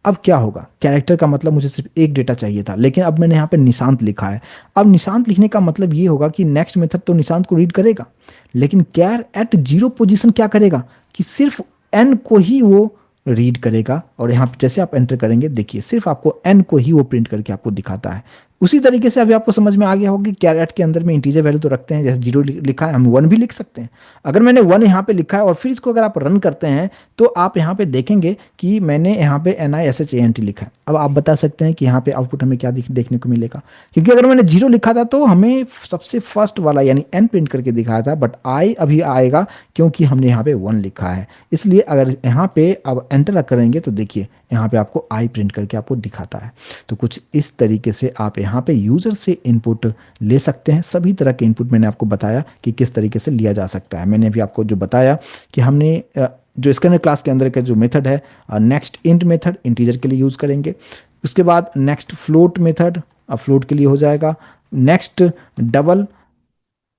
अब क्या होगा, कैरेक्टर का मतलब मुझे सिर्फ एक डेटा चाहिए था, लेकिन अब मैंने यहाँ पे निशांत लिखा है। अब निशांत लिखने का मतलब ये होगा कि नेक्स्ट मेथड तो निशांत को रीड करेगा, लेकिन कैर एट 0 पोजीशन क्या करेगा कि सिर्फ एन को ही वो रीड करेगा। और यहाँ पे जैसे आप एंटर करेंगे, देखिए सिर्फ आपको एन को ही वो प्रिंट करके आपको दिखाता है। उसी तरीके से अभी आपको समझ में आ गया होगा कि कैरेट के अंदर में इंटीजर वैल्यू तो रखते हैं, जैसे 0 लिखा है हम 1 भी लिख सकते हैं। अगर मैंने 1 यहाँ पे लिखा है और फिर इसको अगर आप रन करते हैं, तो आप यहाँ पे देखेंगे कि मैंने यहाँ पे NISHANT लिखा है। अब आप बता सकते हैं कि यहाँ पे आउटपुट हमें क्या देखने को मिलेगा, क्योंकि अगर मैंने 0 लिखा था तो हमें सबसे फर्स्ट वाला यानी एन प्रिंट करके दिखाया था, बट आई अभी आएगा क्योंकि हमने यहाँ पे 1 लिखा है। इसलिए अगर यहाँ पे अब एंटर करेंगे तो देखिए यहाँ पे आपको आई प्रिंट करके आपको दिखाता है। तो कुछ इस तरीके से आप यहाँ पे यूज़र से इनपुट ले सकते हैं। सभी तरह के इनपुट मैंने आपको बताया कि किस तरीके से लिया जा सकता है। मैंने अभी आपको जो बताया कि हमने जो स्कैनर क्लास के अंदर का जो मेथड है, नेक्स्ट इंट मेथड इंटीजर के लिए यूज़ करेंगे। उसके बाद नेक्स्ट फ्लोट मेथड फ्लोट के लिए हो जाएगा। नेक्स्ट डबल,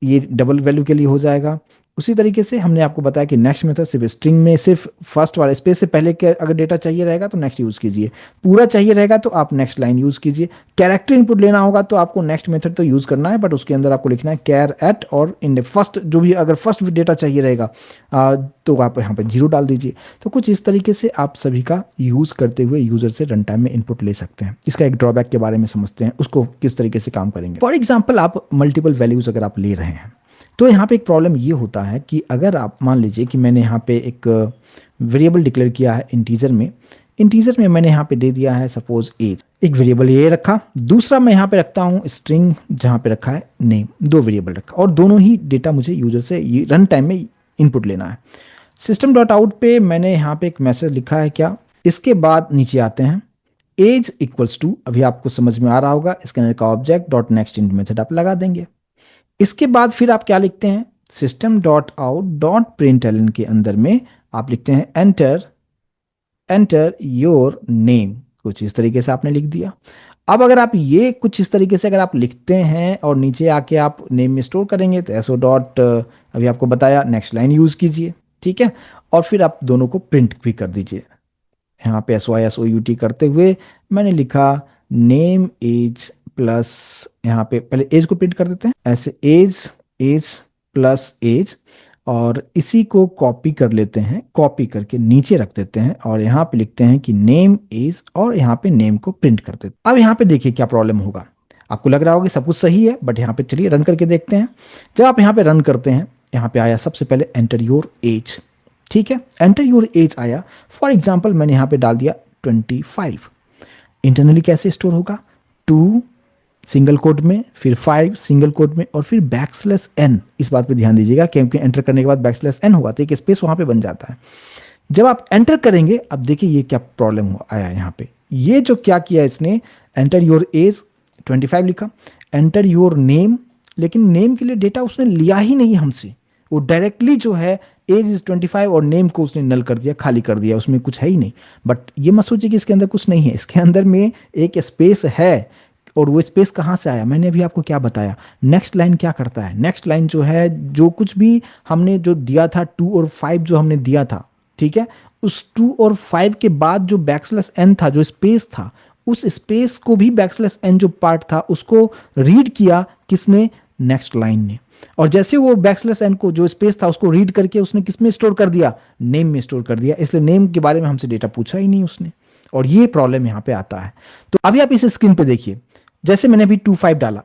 ये डबल वैल्यू के लिए हो जाएगा। उसी तरीके से हमने आपको बताया कि नेक्स्ट मेथड सिर्फ स्ट्रिंग में सिर्फ फर्स्ट वाला स्पेस से पहले के अगर डेटा चाहिए रहेगा तो नेक्स्ट यूज़ कीजिए, पूरा चाहिए रहेगा तो आप नेक्स्ट लाइन यूज़ कीजिए। कैरेक्टर इनपुट लेना होगा तो आपको नेक्स्ट मेथड तो यूज़ करना है, बट उसके अंदर आपको लिखना है कैर एट और इन फर्स्ट, जो भी अगर फर्स्ट डेटा चाहिए रहेगा तो आप यहाँ पर जीरो डाल दीजिए। तो कुछ इस तरीके से आप सभी का यूज़ करते हुए यूज़र से रन टाइम में इनपुट ले सकते हैं। इसका एक ड्रॉबैक के बारे में समझते हैं, उसको किस तरीके से काम करेंगे। फॉर एग्जाम्पल आप मल्टीपल वैल्यूज़ अगर आप ले रहे हैं तो यहाँ पे एक प्रॉब्लम ये होता है कि अगर आप मान लीजिए कि मैंने यहाँ पे एक वेरिएबल डिक्लेयर किया है इंटीजर में मैंने यहाँ पे दे दिया है सपोज एज, एक वेरिएबल ये रखा, दूसरा मैं यहाँ पे रखता हूँ स्ट्रिंग जहाँ पे रखा है नेम, दो वेरिएबल रखा और दोनों ही डेटा मुझे यूजर से रन टाइम में इनपुट लेना है। सिस्टम डॉट आउट पे मैंने यहाँ पे एक मैसेज लिखा है क्या, इसके बाद नीचे आते हैं एज इक्वल्स टू, अभी आपको समझ में आ रहा होगा, स्कैनर का object dot next int method आप लगा देंगे। इसके बाद फिर आप क्या लिखते हैं, system dot out dot println के अंदर में आप लिखते हैं एंटर योर नेम, कुछ इस तरीके से आपने लिख दिया। अब अगर आप ये कुछ इस तरीके से अगर आप लिखते हैं और नीचे आके आप नेम में स्टोर करेंगे तो एसओ डॉट अभी आपको बताया नेक्स्ट लाइन यूज कीजिए, ठीक है, और फिर आप दोनों को प्रिंट भी कर दीजिए। यहाँ पे SYSOUT करते हुए मैंने लिखा नेम एज प्लस, यहाँ पे पहले एज को प्रिंट कर देते हैं ऐसे, एज प्लस एज, और इसी को कॉपी कर लेते हैं, कॉपी करके नीचे रख देते हैं और यहाँ पे लिखते हैं कि नेम एज और यहाँ पे नेम को प्रिंट कर देते हैं। अब यहाँ पे देखिए क्या प्रॉब्लम होगा, आपको लग रहा होगा कि सब कुछ सही है, बट यहाँ पे चलिए रन करके देखते हैं। जब आप यहाँ पे रन करते हैं, यहाँ पे आया सबसे पहले एंटर योर एज, ठीक है, एंटर योर एज आया। फॉर एग्जाम्पल मैंने यहाँ पे डाल दिया 25। इंटरनली कैसे स्टोर होगा, 2 सिंगल कोट में, फिर 5 सिंगल कोट में और फिर \n, इस बात पे ध्यान दीजिएगा क्योंकि एंटर करने के बाद \n होगा तो एक स्पेस वहां पे बन जाता है। जब आप एंटर करेंगे, अब देखिए ये क्या प्रॉब्लम आया यहाँ पे, ये जो क्या किया इसने, एंटर योर एज 25 लिखा, एंटर योर नेम, लेकिन नेम के लिए डेटा उसने लिया ही नहीं हमसे, वो डायरेक्टली जो है एज इज 25 और नेम को उसने नल कर दिया, खाली कर दिया, उसमें कुछ है ही नहीं। बट ये मत सोचिए कि इसके अंदर कुछ नहीं है, इसके अंदर में एक स्पेस है, और वो स्पेस कहाँ से आया, मैंने अभी आपको क्या बताया। नेक्स्ट लाइन क्या करता है, नेक्स्ट लाइन जो है, जो कुछ भी हमने जो दिया था 2 और 5 जो हमने दिया था, ठीक है, उस 2 और 5 के बाद जो \n था, जो स्पेस था, उस स्पेस को भी \n जो पार्ट था उसको रीड किया किसने, नेक्स्ट लाइन ने, और जैसे वो \n को जो स्पेस था उसको रीड करके उसने किस में स्टोर कर दिया, नेम में स्टोर कर दिया, इसलिए नेम के बारे में हमसे डेटा पूछा ही नहीं उसने, और ये प्रॉब्लम यहाँ पे आता है। तो अभी आप इस स्क्रीन पे देखिए, जैसे मैंने अभी 25 डाला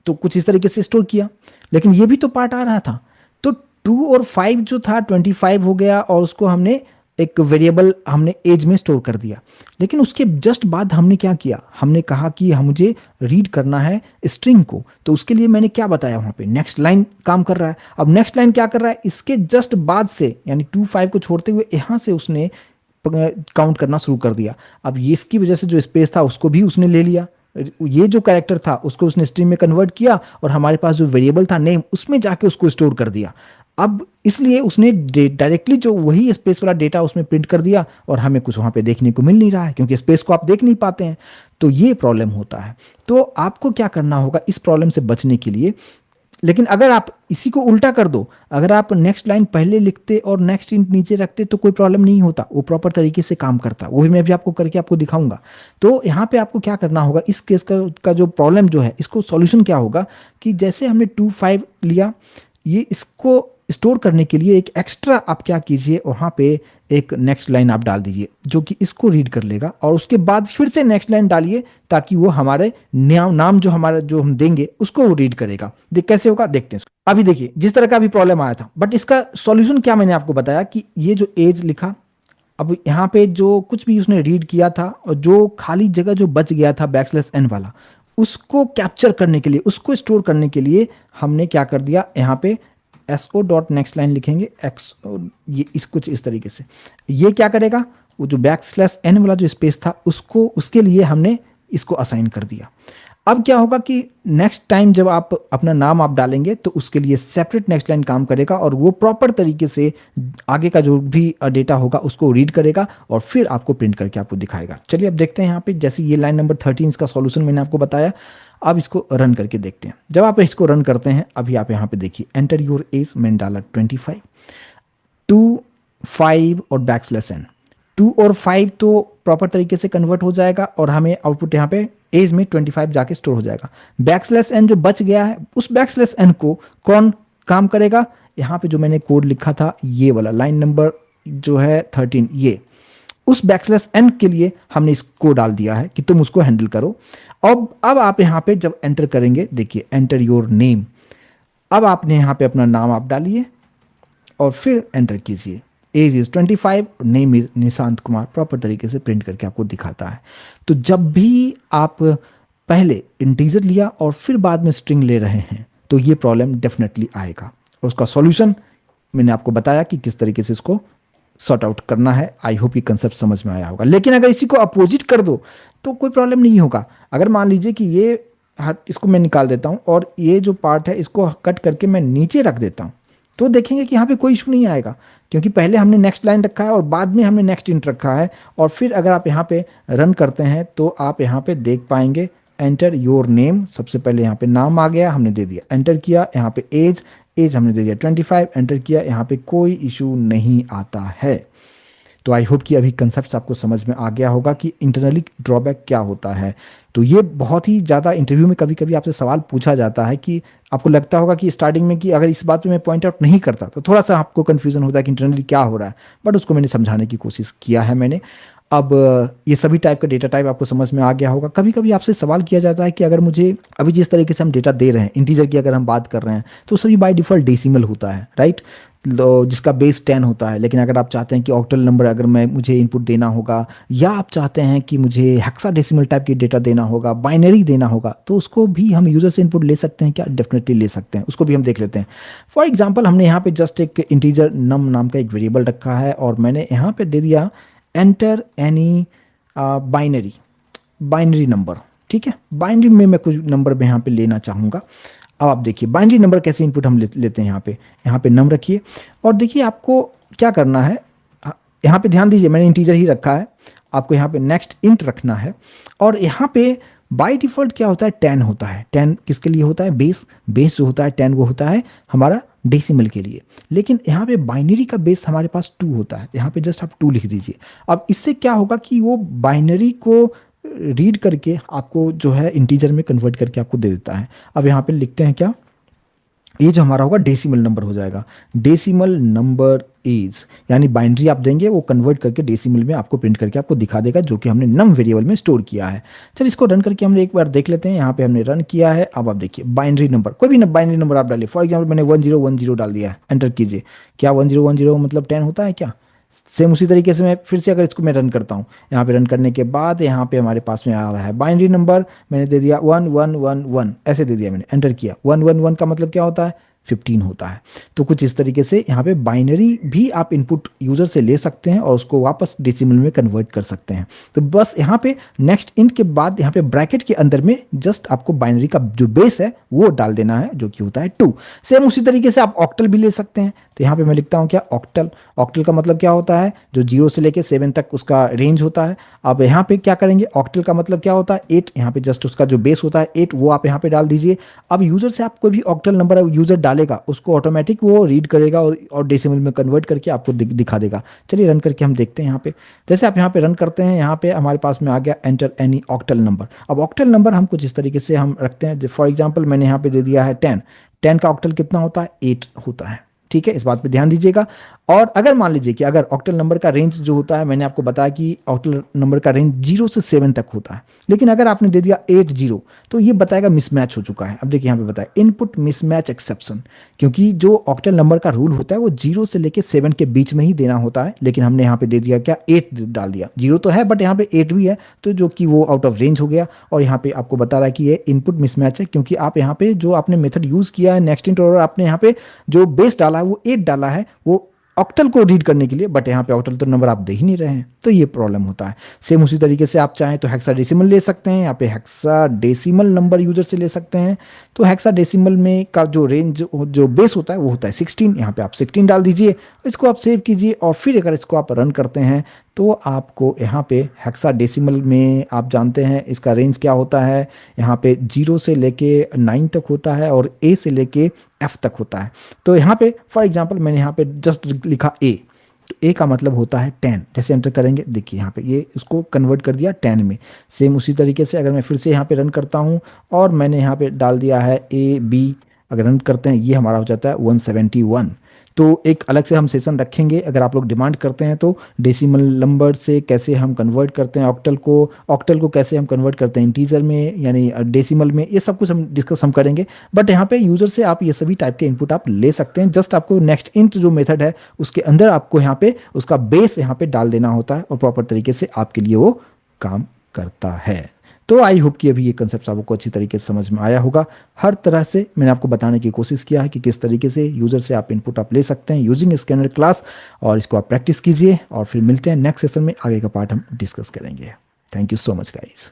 तो कुछ इस तरीके से स्टोर किया, लेकिन ये भी तो पार्ट आ रहा था, तो 2 और 5 जो था 25 हो गया और उसको हमने एक वेरिएबल हमने एज में स्टोर कर दिया। लेकिन उसके जस्ट बाद हमने क्या किया, हमने कहा कि हम मुझे रीड करना है स्ट्रिंग को, तो उसके लिए मैंने क्या बताया, वहां पे नेक्स्ट लाइन काम कर रहा है। अब नेक्स्ट लाइन क्या कर रहा है, इसके जस्ट बाद से यानी 25 को छोड़ते हुए यहां से उसने काउंट करना शुरू कर दिया। अब ये इसकी वजह से जो स्पेस था उसको भी उसने ले लिया, ये जो कैरेक्टर था उसको उसने स्ट्रिंग में कन्वर्ट किया और हमारे पास जो वेरिएबल था नेम उसमें जाके उसको स्टोर कर दिया। अब इसलिए उसने डायरेक्टली जो वही स्पेस वाला डेटा उसमें प्रिंट कर दिया और हमें कुछ वहां पे देखने को मिल नहीं रहा है क्योंकि स्पेस को आप देख नहीं पाते हैं, तो ये प्रॉब्लम होता है। तो आपको क्या करना होगा इस प्रॉब्लम से बचने के लिए, लेकिन अगर आप इसी को उल्टा कर दो, अगर आप नेक्स्ट लाइन पहले लिखते और नेक्स्ट इंट नीचे रखते तो कोई प्रॉब्लम नहीं होता, वो प्रॉपर तरीके से काम करता, वो भी मैं भी आपको करके आपको दिखाऊंगा। तो यहाँ पे आपको क्या करना होगा, इस केस का जो प्रॉब्लम जो है इसको सॉल्यूशन क्या होगा कि जैसे हमने 2 5 लिया, ये इसको स्टोर करने के लिए एक एक्स्ट्रा आप क्या कीजिए, वहाँ पे एक नेक्स्ट लाइन आप डाल दीजिए जो कि इसको रीड कर लेगा और उसके बाद फिर से नेक्स्ट लाइन डालिए ताकि वो हमारे नाम जो हमारा जो हम देंगे उसको वो रीड करेगा। देख कैसे होगा, देखते हैं। अभी देखिए जिस तरह का अभी प्रॉब्लम आया था, बट इसका सॉल्यूशन क्या मैंने आपको बताया कि ये जो एज लिखा, अब यहाँ पे जो कुछ भी उसने रीड किया था और जो खाली जगह जो बच गया था \n वाला, उसको कैप्चर करने के लिए, उसको स्टोर करने के लिए हमने क्या कर दिया, यहाँ पे SO डॉट नेक्स्ट लाइन लिखेंगे XO, ये इस कुछ इस तरीके से ये क्या करेगा, वो जो \n वाला जो स्पेस था उसको, उसके लिए हमने इसको असाइन कर दिया। अब क्या होगा कि नेक्स्ट टाइम जब आप अपना नाम आप डालेंगे तो उसके लिए सेपरेट नेक्स्ट लाइन काम करेगा और वो प्रॉपर तरीके से आगे का जो भी डेटा होगा उसको रीड करेगा और फिर आपको प्रिंट करके आपको दिखाएगा। चलिए अब देखते हैं यहाँ पे, जैसे ये लाइन नंबर 13 इसका सॉल्यूशन मैंने आपको बताया। अब इसको रन करके देखते हैं। जब आप इसको रन करते हैं, अभी आप यहाँ पे देखिए एंटर योर एज, मैंने डाला 25, 2, 5 और बैकस्लैश n। 2 और 5 तो प्रॉपर तरीके से कन्वर्ट हो जाएगा और हमें आउटपुट यहाँ पे एज में 25 जाके स्टोर हो जाएगा। बैकस्लैश n जो बच गया है, उस बैकस्लैश n को कौन काम करेगा? यहाँ पे जो मैंने कोड लिखा था, ये वाला लाइन नंबर जो है 13, ये उस बैकस्लैश n के लिए हमने इसको डाल दिया है कि तुम उसको हैंडल करो। अब आप यहाँ पे जब एंटर करेंगे, देखिए एंटर योर नेम, अब आपने यहाँ पे अपना नाम आप डालिए और फिर एंटर कीजिए। Age is 25, name is Nishant Kumar, proper तरीके से प्रिंट करके आपको दिखाता है। तो जब भी आप पहले इंटीजर लिया और फिर बाद में स्ट्रिंग ले रहे हैं, तो ये प्रॉब्लम डेफिनेटली आएगा। और उसका सॉल्यूशन मैंने आपको बताया कि किस तरीके से इसको सॉर्ट आउट करना है। आई होप ये कंसेप्ट समझ में आया होगा। लेकिन अगर इसी को अपोजिट कर दो तो कोई प्रॉब्लम नहीं होगा। अगर मान लीजिए कि ये इसको मैं निकाल देता हूँ और ये जो पार्ट है इसको कट करके मैं नीचे रख देता हूँ, तो देखेंगे कि यहाँ पे कोई इशू नहीं आएगा, क्योंकि पहले हमने नेक्स्ट लाइन रखा है और बाद में हमने नेक्स्ट इंट रखा है। और फिर अगर आप यहाँ पे रन करते हैं तो आप यहाँ पे देख पाएंगे एंटर योर नेम, सबसे पहले यहाँ पे नाम आ गया, हमने दे दिया, एंटर किया, यहाँ पे एज हमने दे दिया 25, एंटर किया, यहाँ पे कोई इशू नहीं आता है। तो आई होप कि अभी कंसेप्ट आपको समझ में आ गया होगा कि इंटरनली ड्रॉबैक क्या होता है। तो ये बहुत ही ज़्यादा इंटरव्यू में कभी कभी आपसे सवाल पूछा जाता है कि आपको लगता होगा कि स्टार्टिंग में कि अगर इस बात पे मैं पॉइंट आउट नहीं करता तो थोड़ा सा आपको कन्फ्यूजन होता है कि इंटरनली क्या हो रहा है, बट उसको मैंने समझाने की कोशिश किया है मैंने। अब ये सभी टाइप का डेटा टाइप आपको समझ में आ गया होगा। कभी कभी आपसे सवाल किया जाता है कि अगर मुझे अभी जिस तरीके से हम डेटा दे रहे हैं, इंटीजर की अगर हम बात कर रहे हैं, तो सभी बाय डिफ़ॉल्ट डेसिमल होता है, राइट, जिसका बेस 10 होता है। लेकिन अगर आप चाहते हैं कि ऑक्टल नंबर अगर मुझे इनपुट देना होगा, या आप चाहते हैं कि मुझे हेक्साडेसिमल टाइप की डेटा देना होगा, बाइनरी देना होगा, तो उसको भी हम यूजर से इनपुट ले सकते हैं क्या? डेफिनेटली ले सकते हैं। उसको भी हम देख लेते हैं। फॉर एग्जाम्पल हमने यहाँ पे जस्ट एक इंटीजर नम नाम का एक वेरिएबल रखा है और मैंने यहाँ पे दे दिया एंटर एनी बाइनरी नंबर, ठीक है। बाइनरी में मैं कुछ नंबर में यहाँ पे लेना चाहूँगा। अब आप देखिए बाइनरी नंबर कैसे इनपुट हम लेते हैं। यहाँ पे नम रखिए और देखिए आपको क्या करना है। यहाँ पे ध्यान दीजिए, मैंने इंटीजर ही रखा है, आपको यहाँ पे नेक्स्ट इंट रखना है। और यहाँ पे बाय डिफ़ॉल्ट क्या होता है? 10 होता है। 10 किसके लिए होता है? बेस जो होता है 10 वो होता है हमारा डेसिमल के लिए। लेकिन यहाँ पे बाइनरी का बेस हमारे पास 2 होता है, यहाँ पे जस्ट आप 2 लिख दीजिए। अब इससे क्या होगा कि वो बाइनरी को रीड करके आपको जो है इंटीजर में कन्वर्ट करके आपको दे देता है। अब यहाँ पे लिखते हैं क्या, ये जो हमारा होगा डेसिमल नंबर हो जाएगा। डेसिमल नंबर इज, यानी बाइनरी आप देंगे वो कन्वर्ट करके डेसिमल में आपको प्रिंट करके आपको दिखा देगा, जो कि हमने नम वेरिएबल में स्टोर किया है। चलिए इसको रन करके हमने एक बार देख लेते हैं। यहाँ पे हमने रन किया है। अब आप देखिए बाइनरी नंबर, कोई भी बाइनरी नंबर आप डालिए। फॉर एग्जाम्पल मैंने 1010 डाल दिया है, एंटर कीजिए। क्या 1010 मतलब 10 होता है क्या? सेम उसी तरीके से मैं फिर से अगर इसको मैं रन करता हूँ, यहाँ पे रन करने के बाद यहाँ पे हमारे पास में आ रहा है बाइनरी नंबर, मैंने दे दिया 1111, ऐसे दे दिया मैंने, एंटर किया। 111 का मतलब क्या होता है? 15 होता है। तो कुछ इस तरीके से यहाँ पे बाइनरी भी आप इनपुट यूजर से ले सकते हैं और उसको वापस डेसिमल में कन्वर्ट कर सकते हैं। तो बस यहाँ पे नेक्स्ट इंट के बाद यहाँ पे ब्रैकेट के अंदर में जस्ट आपको बाइनरी का जो बेस है वो डाल देना है, जो कि होता है 2। सेम उसी तरीके से आप ऑक्टल भी ले सकते हैं। तो यहाँ पे मैं लिखता हूँ क्या, ऑक्टल। ऑक्टल का मतलब क्या होता है? जो 0 से लेके 7 तक उसका रेंज होता है। अब यहाँ पे क्या करेंगे, ऑक्टल का मतलब क्या होता है? 8। यहाँ पे जस्ट उसका जो बेस होता है 8 वो आप यहाँ पे डाल दीजिए। अब यूजर से आप कोई भी ऑक्टल नंबर यूजर डालेगा, उसको ऑटोमेटिक वो रीड करेगा और डेसिमल में कन्वर्ट करके आपको दिखा देगा। चलिए रन करके हम देखते हैं। यहाँ पे जैसे आप यहाँ पे रन करते हैं, यहाँ पे हमारे पास में आ गया एंटर एनी ऑक्टल नंबर। अब ऑक्टल नंबर हम कुछ इस तरीके से हम रखते हैं। फॉर एग्जाम्पल मैंने यहाँ पे दे दिया है 10। 10 का ऑक्टल कितना होता है? 8 होता है, ठीक है। इस बात पे ध्यान दीजिएगा। और अगर मान लीजिए कि अगर ऑक्टल नंबर का रेंज जो होता है, मैंने आपको बताया कि ऑक्टल नंबर का रेंज 0 से 7 तक होता है, लेकिन अगर आपने दे दिया 80 तो ये बताएगा मिसमैच हो चुका है। अब देखिए यहाँ पे बताया इनपुट मिसमैच एक्सेप्शन, क्योंकि जो ऑक्टल नंबर का रूल होता है वो 0 से लेके 7 के बीच में ही देना होता है, लेकिन हमने यहाँ पे दे दिया क्या, 8 डाल दिया। 0 तो है बट यहाँ पे 8 भी है, तो जो कि वो आउट ऑफ रेंज हो गया। और यहाँ पे आपको बता रहा है कि ये इनपुट मिसमैच है, क्योंकि आप यहाँ पे जो आपने मेथड यूज किया है नेक्स्ट इंट, और आपने यहाँ पे जो बेस डाला है वो 8 डाला है वो ऑक्टल को रीड करने के लिए, बट यहाँ पे ऑक्टल तो नंबर आप दे ही नहीं रहे हैं, तो ये प्रॉब्लम होता है। सेम उसी तरीके से आप चाहें तो हेक्साडेसिमल ले सकते हैं। यहाँ पे हेक्साडेसिमल नंबर यूजर से ले सकते हैं। तो हेक्साडेसिमल में का जो रेंज जो बेस होता है वो होता है 16। यहाँ पे आप 16 डाल दीजिए, इसको आप सेव कीजिए और फिर अगर इसको आप रन करते हैं तो आपको यहाँ पे हेक्साडेसिमल में आप जानते हैं इसका रेंज क्या होता है। यहाँ पे 0 से लेके 9 तक होता है और ए से लेके एफ तक होता है। तो यहाँ पे फॉर एग्जांपल मैंने यहाँ पे जस्ट लिखा ए, तो ए का मतलब होता है 10। जैसे एंटर करेंगे देखिए यहाँ पे ये उसको कन्वर्ट कर दिया 10 में। सेम उसी तरीके से अगर मैं फिर से यहाँ पे रन करता हूँ और मैंने यहाँ पे डाल दिया है ए बी, अगर रन करते हैं ये हमारा हो जाता है 171। तो एक अलग से हम सेशन रखेंगे अगर आप लोग डिमांड करते हैं तो, डेसिमल नंबर से कैसे हम कन्वर्ट करते हैं ऑक्टल को कैसे हम कन्वर्ट करते हैं इंटीजर में यानी डेसिमल में, ये सब कुछ हम डिस्कस हम करेंगे। बट यहाँ पे यूजर से आप ये सभी टाइप के इनपुट आप ले सकते हैं। जस्ट आपको नेक्स्ट इंट जो मेथड है उसके अंदर आपको यहाँ पे उसका बेस यहाँ पे डाल देना होता है और प्रॉपर तरीके से आपके लिए वो काम करता है। तो आई होप कि अभी ये कंसेप्ट आपको अच्छी तरीके से समझ में आया होगा। हर तरह से मैंने आपको बताने की कोशिश किया है कि किस तरीके से यूजर से आप इनपुट आप ले सकते हैं यूजिंग स्कैनर क्लास, और इसको आप प्रैक्टिस कीजिए और फिर मिलते हैं नेक्स्ट सेशन में, आगे का पार्ट हम डिस्कस करेंगे। Thank you so much guys.